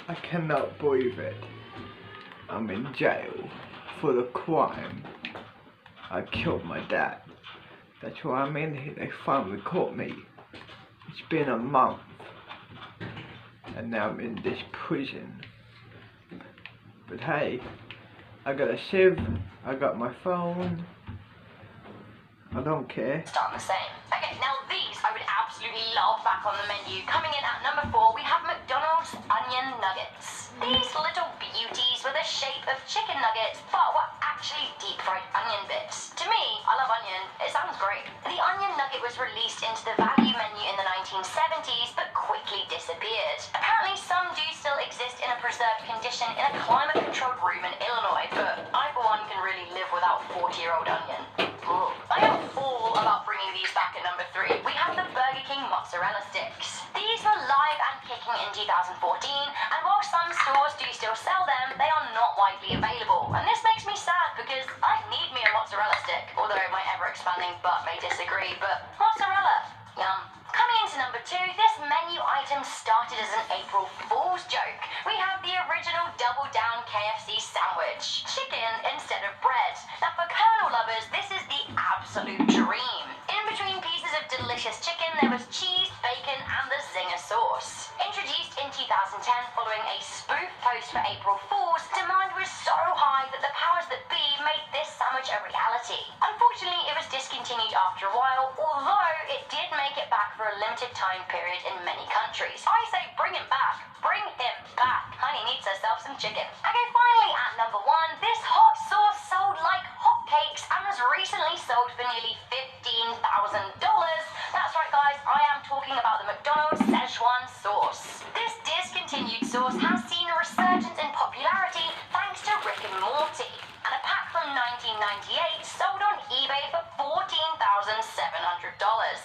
I cannot believe it. I'm in jail for the crime. I killed my dad. That's why I'm in here. They finally caught me. It's been a month. And now I'm in this prison. But hey, I got a sieve, I got my phone. I don't care. Start the same. Okay, now these I would absolutely love back on the menu. Coming in at number 4, we have McDonald's Onion Nuggets. These little beauties were the shape of chicken nuggets, but were actually deep-fried onion bits. To me, I love onion. It sounds great. The onion nugget was released into the value menu in the 1970s, but quickly disappeared. Apparently, some do still exist in a preserved condition in a climate-controlled room in Illinois, but I, for one, can really live without 40-year-old onion. Ugh. I am all about bringing these back at number 3. We have the Burger King mozzarella sticks. These were live and kicking in 2014, and while some stores do still sell them, they are not widely available. And this makes me sad because I need me a mozzarella stick, although my ever-expanding butt may disagree, but mozzarella, yum. Coming into number 2, this menu item started as an April Fool's joke. We have the original Double Down KFC sandwich. Chicken instead of bread. Now for Colonel lovers, this is the absolute dream. In between pieces of delicious chicken, there was cheese, bacon, and the zinger sauce. Introduced in 2010 following a spoof post for April Fools, demand was so high that the powers that be made this sandwich a reality. Unfortunately, it was discontinued after a while, although it did make it back for a limited time period in many countries. I say bring him back. Bring him back. Honey needs herself some chicken. Okay, finally at number 1, this hot sauce sold like hotcakes and was recently sold for nearly $15,000. That's right guys, I am talking about the McDonald's Szechuan sauce. This discontinued sauce has seen a resurgence in popularity thanks to Rick and Morty. And a pack from 1998 sold on eBay for $14,700.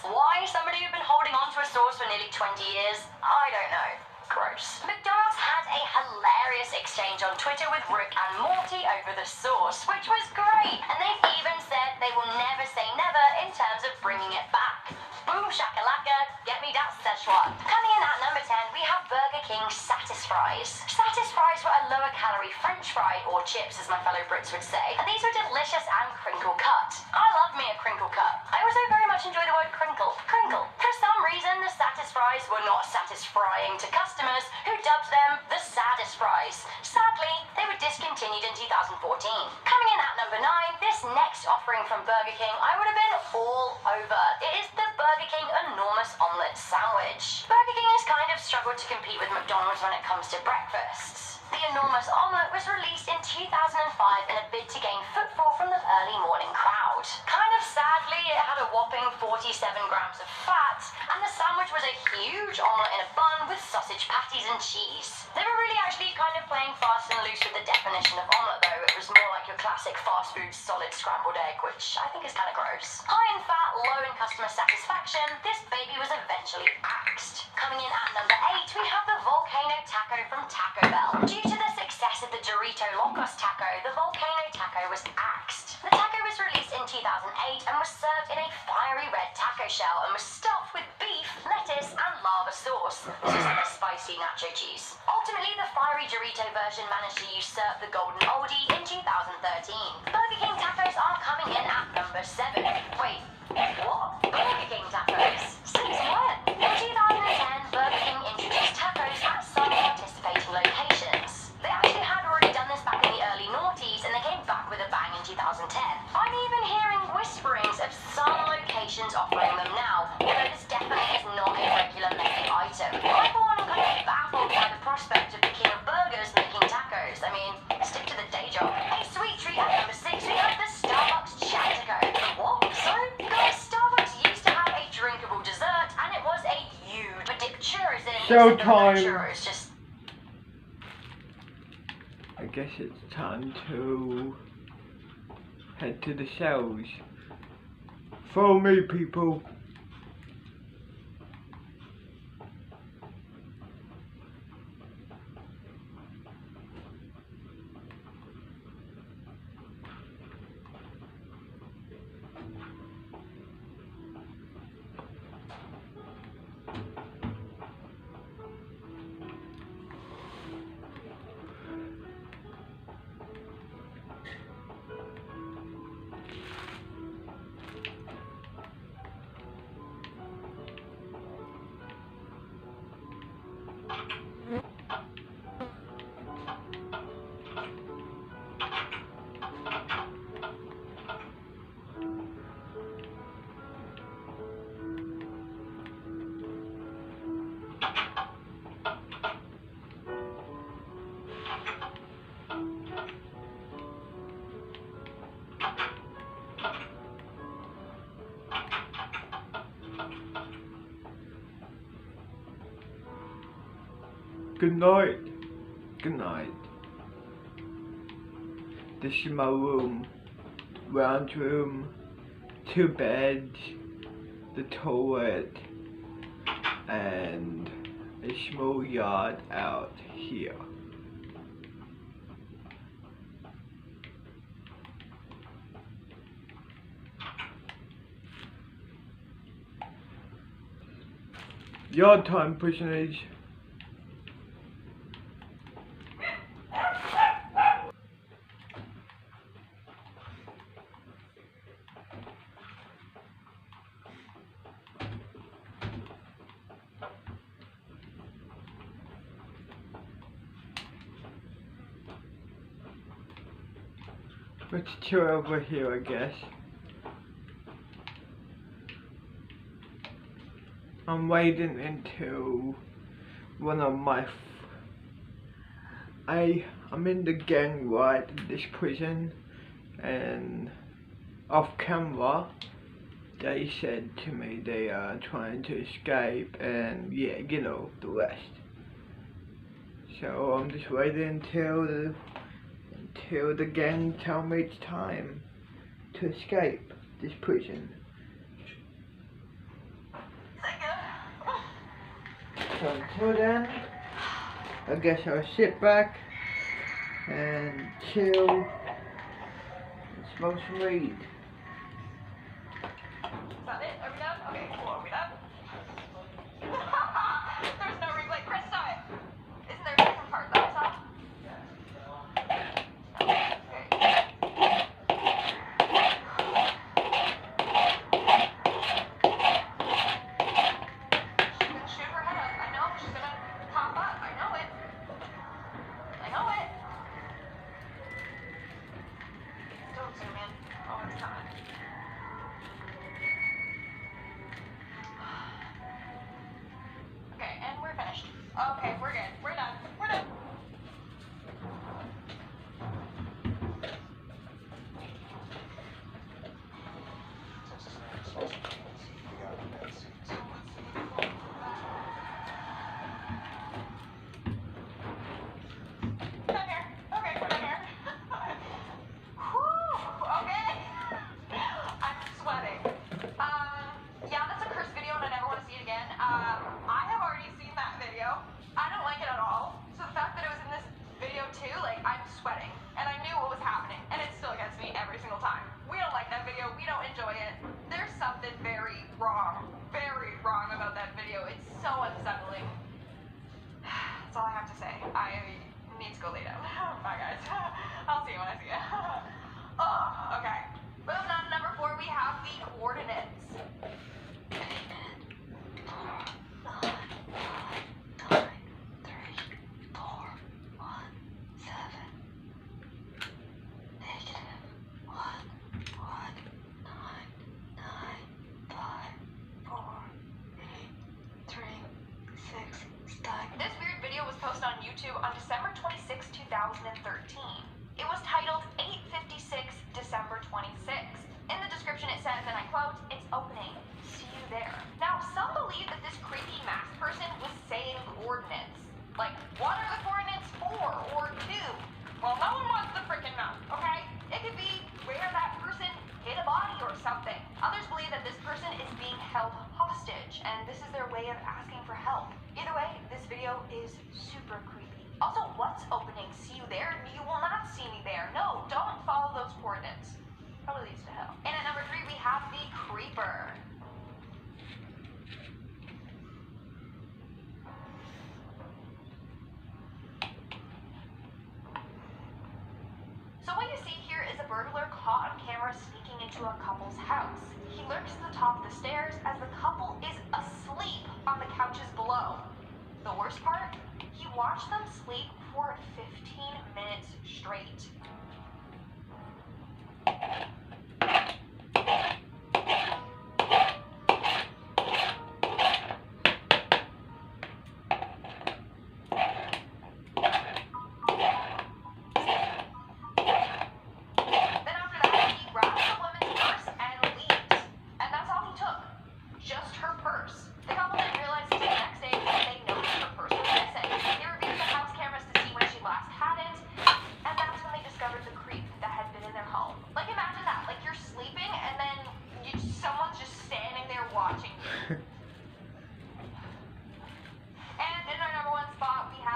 Why somebody who'd been holding on to a sauce for nearly 20 years? I don't know. Gross. McDonald's had a hilarious exchange on Twitter with Rick and Morty over the sauce, which was great. And they've even said they will never say never in terms of bringing it back. Boom shakalaka, get me that Szechuan. Coming in at number 10, we have Burger King Satisfries. Satisfries were a lower calorie French fry, or chips as my fellow Brits would say, and these were delicious and crinkle cut. I love me a crinkle cut. I also very much enjoy the word crinkle. Crinkle. For some reason, the Satisfries were not satisfying to customers, who dubbed them the Saddest Fries. Sadly, they were discontinued in 2014. Coming in at number 9, this next offering from Burger King, I would have been all over. It is the Burger King enormous omelette sandwich. Burger King has kind of struggled to compete with McDonald's when it comes to breakfasts. The enormous omelette was released in 2005 in a bid to gain footfall from the early morning crowd. Kind of sadly, it had a whopping 47 grams of fat, and the sandwich was a huge omelette in a bun with sausage patties and cheese. They were really actually kind of playing fast and loose with the definition of omelette though. It was more like your classic fast food solid scrambled egg, which I think is kind of gross. High in fat, low in customer satisfaction, this baby was eventually axed. Coming in at number 8, we have the Volcano Taco from Taco Bell. Due to the success of the Dorito Locos Taco, the Volcano Taco was axed. The taco was released in 2008 and was served in a fiery red taco shell and was stuffed with beef, lettuce, and lava sauce. This was like a spicy nacho cheese. Ultimately, the fiery Dorito version managed to usurp the golden oldie in 2013. Burger King tacos are coming in at number 7. Wait, what? Burger King tacos? Since when? In 2010, Burger King introduced tacos at some participating locations. They actually had already done this back in the early noughties, and they came back with a bang in 2010. I'm even hearing whisperings of some locations offering them now, although this definitely is not a regular menu item. I for one am kind of baffled by the prospect of the king of burgers making tacos. I mean, stick to the day job. A sweet treat at number 6, we have the Starbucks Chantico. What? Sorry? Guys, Starbucks used to have a drinkable dessert, and it was a huge, but dip churros in. Showtime. Churros just... I guess it's time to head to the cells. Follow me, people. Good night. Good night. This is my room. Round room. 2 beds. The toilet. And a small yard out here. Yard time, prisoners. Let's chill over here, I guess. I'm waiting until one of my I'm in the gang right in this prison, and off camera they said to me they are trying to escape, and yeah, you know the rest. So I'm just waiting until the gang tell me it's time to escape this prison. So until then, I guess I'll sit back and chill and smoke some weed. Is that it? Are we done? Okay, cool. Are we done? There's no replay. Chris, stop it. Isn't there a different part that I saw? Okay, we're good. We're done. We're done. Done here. Okay, we're done here. Whew, okay. I'm sweating. Yeah, that's a cursed video and I never want to see it again. I have already seen that video. I don't like it at all. So the fact that it was in this video too, like, I'm sweating. And I knew what was happening. And it still gets me every single time. We don't like that video. We don't enjoy it. There's something very wrong about that video. It's so unsettling. That's all I have to say. I need to go lay down. Bye, guys. I'll see you when I see you. Oh, okay. Moving on to number 4, we have the coordinates. This weird video was posted on YouTube on December 26, 2013. It was titled 8:56 December 26th. In the description it says, and I quote, "It's opening. See you there." Now, some believe that this creepy masked person was saying coordinates. Like, what are the coordinates 4 or 2? Well, no one wants the freaking know, okay? It could be where that person hit a body or something. Others believe that this person is being held hostage, and this is their way of asking for help. Either way, this video is super creepy. Also, what's opening? See you there? You will not see me there. No, don't follow those coordinates. Probably leads to hell. And at number 3, we have the creeper. So what you see here is a burglar caught on camera sneaking into a couple's house. He lurks to the top of the stairs as the couple is asleep on the couches below. The worst part? He watched them sleep for 15 minutes straight.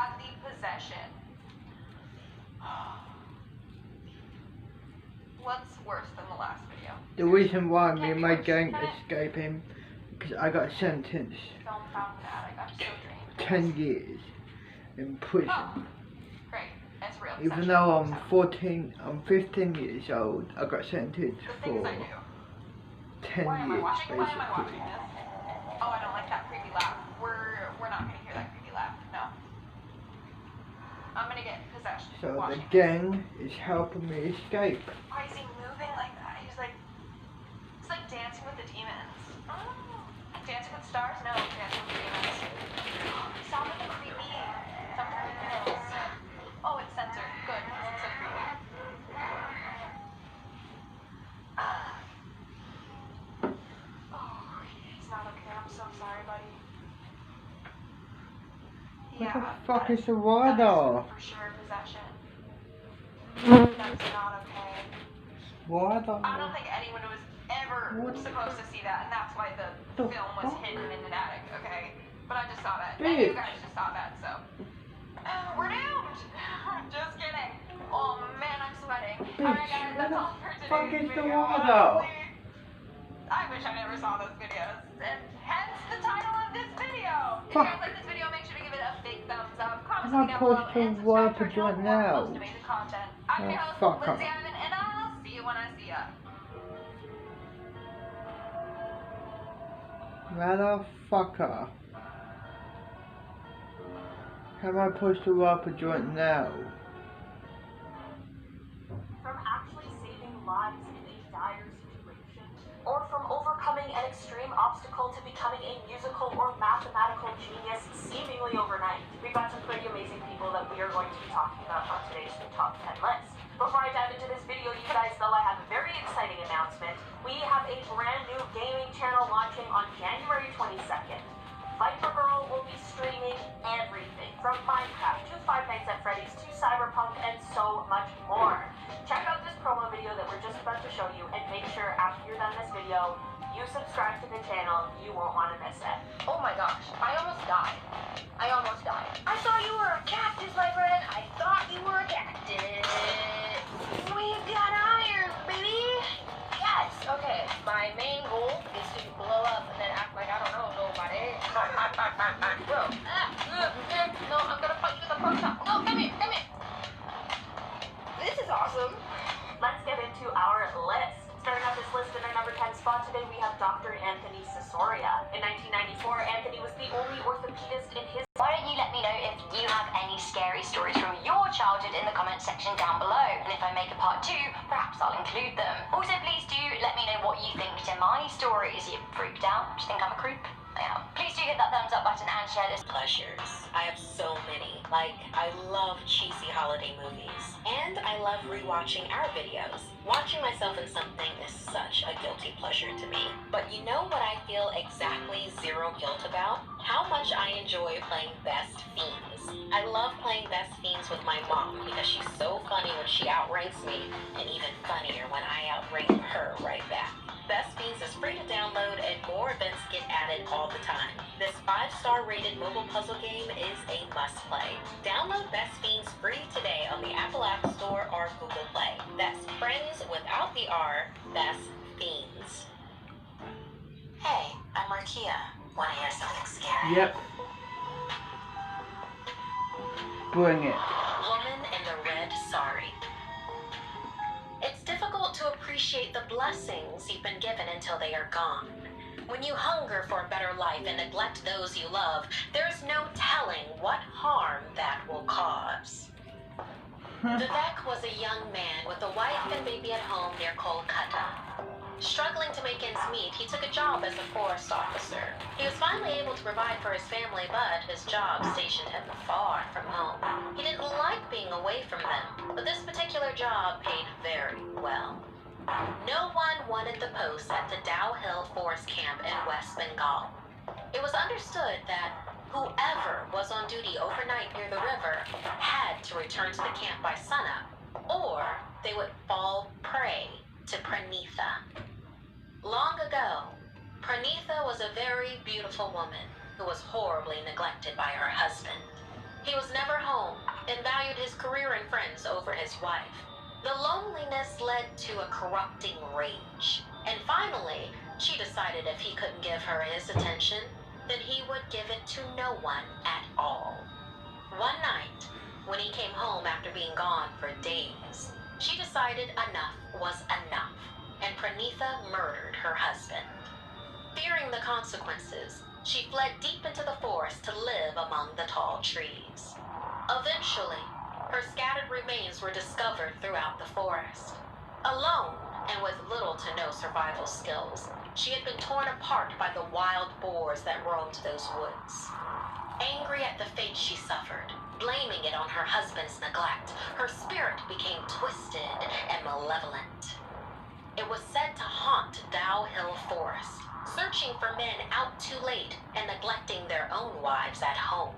had the possession. What's worse than the last video? The reason why me and my gang escaping, because I got sentenced Film found that. I'm so drained. 10 years in prison. Oh, great. It's real. Even though I'm 15 years old, I got sentenced The things for I do. 10 Why am I years watching? Why am I watching basically. this? Oh, I don't like that creepy laugh. We're not gonna hear that creepy laugh. No. I'm gonna get possession. So the watching gang is helping me escape. Why is he moving like that? It's like Dancing with the Demons. Oh. Dancing with Stars? No, Dancing with the Demons. Sound like a creepy. Some creepy hills. Oh, it's censored. Good, because it's so creepy. Oh, he's not okay. I'm so sorry, buddy. What the Yeah, fuck that is the water? for sure possession. That's not okay. Water? I don't think anyone was ever supposed to see that, and that's why the film was hidden in an attic, okay? But I just saw that. And you guys just saw that, so. We're doomed! Just kidding. Oh man, I'm sweating. Alright guys, that's all for today's video. Honestly, I wish I never saw those videos. And hence the title of this video. If you guys like this video, make sure to give it a big thumbs up. Comment something down below and subscribe to our channel for more most amazing content. I'm your host, Lindsay Ivan, and I'll see you when I see ya. Motherfucker. How am I supposed to rob a joint now? From actually saving lives in a dire situation, or from overcoming an extreme obstacle to becoming a musical or mathematical genius seemingly overnight. We've got some pretty amazing people that we are going to be talking about on today's top 10 list. Before I dive into this video, you guys, though, I have a very exciting announcement. We have a brand new gaming channel launching on January 22nd. Viper Girl will be streaming everything from Minecraft to Five Nights at Freddy's to Cyberpunk and so much more. Check out this promo video that we're just about to show you and make sure after you're done this video, you subscribe to the channel. You won't want to miss it. Oh my gosh, I almost died. I thought you were a cactus, my friend. I thought you were a cactus. We've got iron, baby. Yes. Okay, my main goal is to blow up and then act like I don't know nobody. Bro. No, I'm gonna fight you with a pork chop. No, come here. This is awesome. Let's get into our list. Starting off this list in our number 10 spot today, we have Dr. Anthony Cisoria. In 1994, Anthony was the only orthopedist in his... Why don't you let me know if you have any scary stories from your childhood in the comment section down below, and if I make a part 2, perhaps I'll include them. Also, please do let me know what you think to my stories. You freaked out? Do you think I'm a creep? I am. Please do hit that thumbs up button and share this. Pleasures. I have so many. Like, I love cheesy holiday movies. And I love rewatching our videos. Watching myself in something is such a guilty pleasure to me. But you know what I feel exactly zero guilt about? How much I enjoy playing Best Fiends. I love playing Best Fiends with my mom because she's so funny when she outranks me, and even funnier when I outrank her right back. Best Fiends is free to download and more events get added all the time. This 5-star rated mobile puzzle game is a must play. Download Best Fiends free today on the Apple App Store or Google Play. That's friends without the R, Best Fiends. Hey, I'm Markia. Want to hear something scary? Yep. Bring it. Woman in the red sari. It's difficult to appreciate the blessings you've been given until they are gone. When you hunger for a better life and neglect those you love, there's no telling what harm that will cause. Vivek was a young man with a wife and baby at home near Kolkata. Struggling to make ends meet, he took a job as a forest officer. He was finally able to provide for his family, but his job stationed him far from home. He didn't like being away from them, but this particular job paid very well. No one wanted the post at the Dow Hill Forest Camp in West Bengal. It was understood that whoever was on duty overnight near the river had to return to the camp by sunup, or they would fall prey to Pranitha. Long ago, Pranitha was a very beautiful woman who was horribly neglected by her husband. He was never home and valued his career and friends over his wife. The loneliness led to a corrupting rage, and finally, she decided if he couldn't give her his attention, then he would give it to no one at all. One night, when he came home after being gone for days, she decided enough was enough, and Pranitha murdered her husband. Fearing the consequences, she fled deep into the forest to live among the tall trees. Eventually, her scattered remains were discovered throughout the forest. Alone, and with little to no survival skills, she had been torn apart by the wild boars that roamed those woods. Angry at the fate she suffered, blaming it on her husband's neglect, her spirit became twisted and malevolent. It was said to haunt Dow Hill Forest, searching for men out too late and neglecting their own wives at home.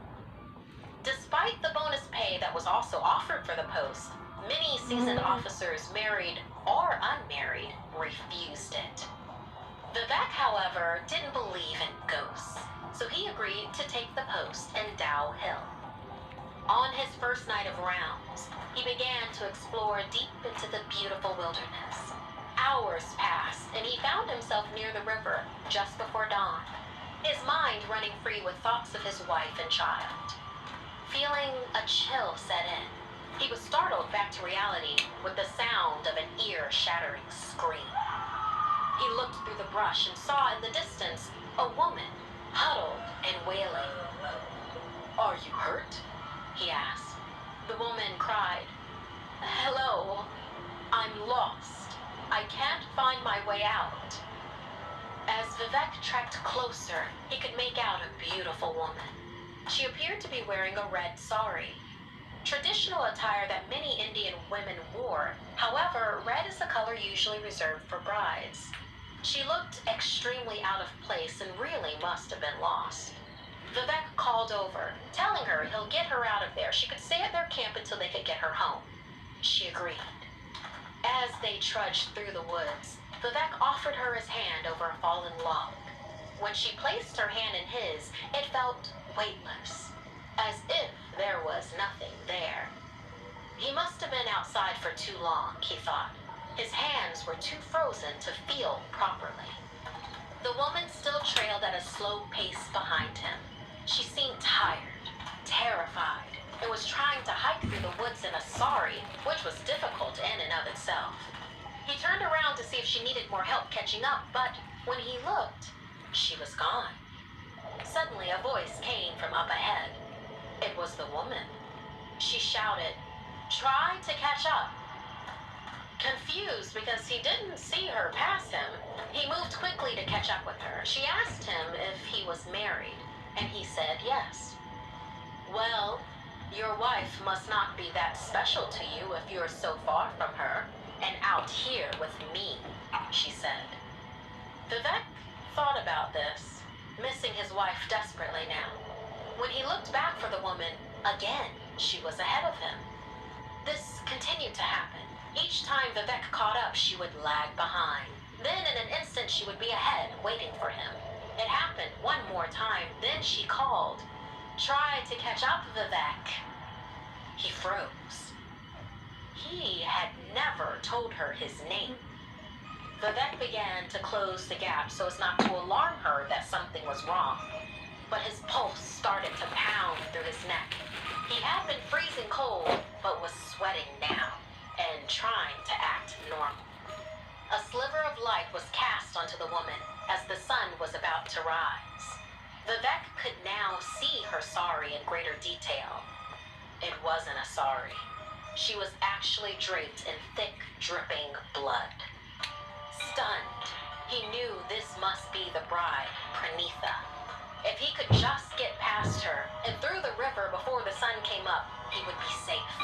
Despite the bonus pay that was also offered for the post, many seasoned officers, married or unmarried, refused it. Vivek, however, didn't believe in ghosts, so he agreed to take the post in Dow Hill. On his first night of rounds, he began to explore deep into the beautiful wilderness. Hours passed, and he found himself near the river just before dawn, his mind running free with thoughts of his wife and child. Feeling a chill set in, he was startled back to reality with the sound of an ear-shattering scream. He looked through the brush and saw in the distance a woman, huddled and wailing. "Are you hurt?" he asked. The woman cried, "Hello, I'm lost. I can't find my way out." As Vivek trekked closer, he could make out a beautiful woman. She appeared to be wearing a red sari, traditional attire that many Indian women wore. However, red is the color usually reserved for brides. She looked extremely out of place and really must have been lost. Vivek called over, telling her he'll get her out of there. She could stay at their camp until they could get her home. She agreed. As they trudged through the woods, Vivek offered her his hand over a fallen log. When she placed her hand in his, it felt weightless, as if there was nothing there. He must have been outside for too long, he thought. His hands were too frozen to feel properly. The woman still trailed at a slow pace behind him. She seemed tired, terrified, and was trying to hike through the woods in a sari, which was difficult in and of itself. He turned around to see if she needed more help catching up, but when he looked, she was gone. Suddenly, a voice came from up ahead. It was the woman. She shouted, "Try to catch up." Confused because he didn't see her pass him, he moved quickly to catch up with her. She asked him if he was married, and he said yes. "Well, your wife must not be that special to you if you're so far from her and out here with me," she said. Vivek thought about this, missing his wife desperately now. When he looked back for the woman, again, she was ahead of him. This continued to happen. Each time Vivek caught up, she would lag behind. Then in an instant, she would be ahead, waiting for him. It happened one more time, then she called, "Try to catch up, Vivek." He froze. He had never told her his name. Vivek began to close the gap so as not to alarm her that something was wrong. But his pulse started to pound through his neck. He had been freezing cold, but was sweating now and trying to act normal. A sliver of light was cast onto the woman as the sun was about to rise. Vivek could now see her sari in greater detail. It wasn't a sari. She was actually draped in thick, dripping blood. Stunned, he knew this must be the bride, Pranitha. If he could just get past her and through the river before the sun came up, he would be safe.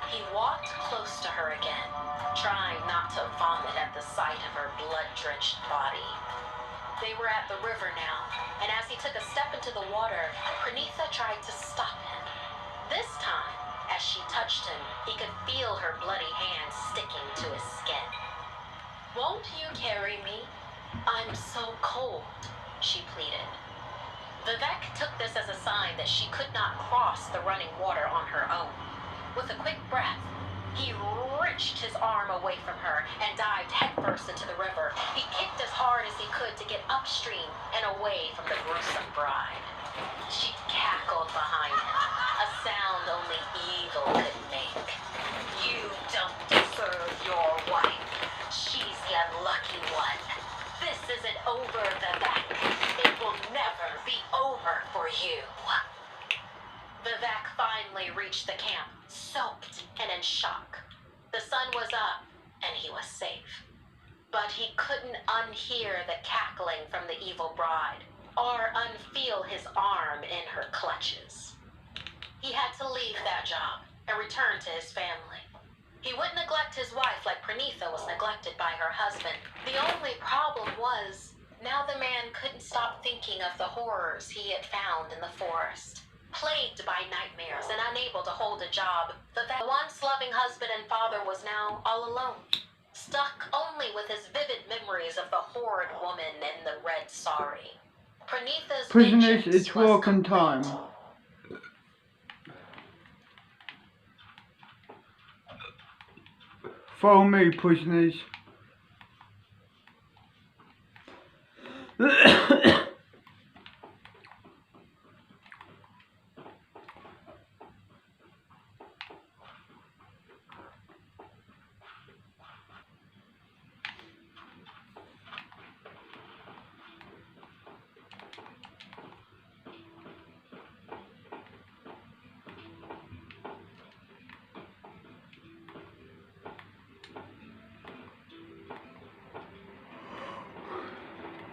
He walked close to her again, trying not to vomit at the sight of her blood-drenched body. They were at the river now, and as he took a step into the water, Pranitha tried to stop him. This time, as she touched him, he could feel her bloody hands sticking to his skin. "Won't you carry me? I'm so cold," she pleaded. Vivek took this as a sign that she could not cross the running water on her own. With a quick breath, he wrenched his arm away from her and dived headfirst into the river. He kicked as hard as he could to get upstream and away from the gruesome bride. She cackled behind him, a sound only evil could make. You don't deserve your wife. She's the unlucky one. This isn't over, Vivek. It will never be over for you. Vivek finally reached the camp, soaked and in shock. The sun was up, and he was safe. But he couldn't unhear the cackling from the evil bride, or unfeel his arm in her clutches. He had to leave that job and return to his family. He wouldn't neglect his wife like Pranitha was neglected by her husband. The only problem was, now the man couldn't stop thinking of the horrors he had found in the forest. Plagued by nightmares and unable to hold a job, the once loving husband and father was now all alone, stuck only with his vivid memories of the horrid woman in the red sari. Pranitha's Prisoners, vengeance it's was walking complete. time. Follow me, prisoners.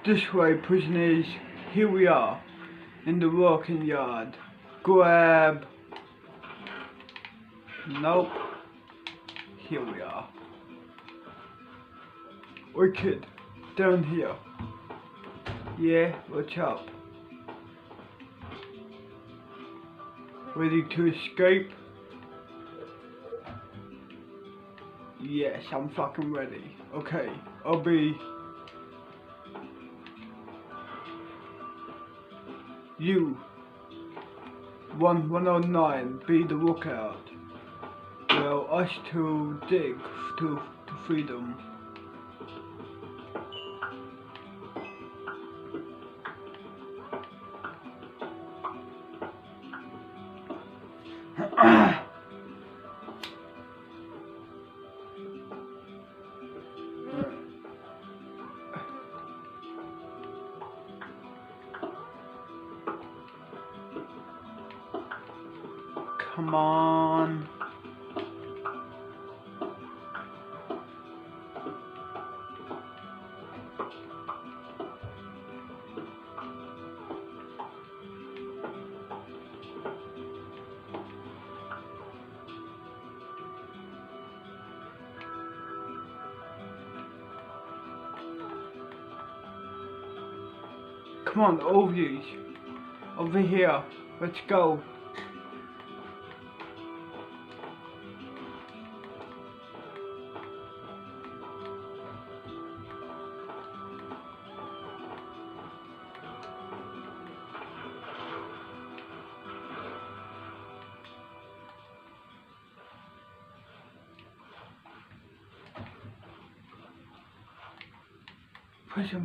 This way, prisoners. Here we are, in the working yard. Grab. Nope. Here we are. Wicked. Down here. Yeah, what's up? Ready to escape? Yes, I'm fucking ready. Okay, I'll be... You, 109, be the lookout. Well, us to dig to freedom. Come on. Come on, all of you. Over here. Let's go.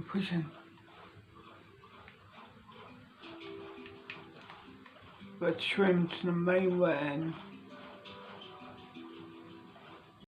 Prison. Let's swim to the mainland.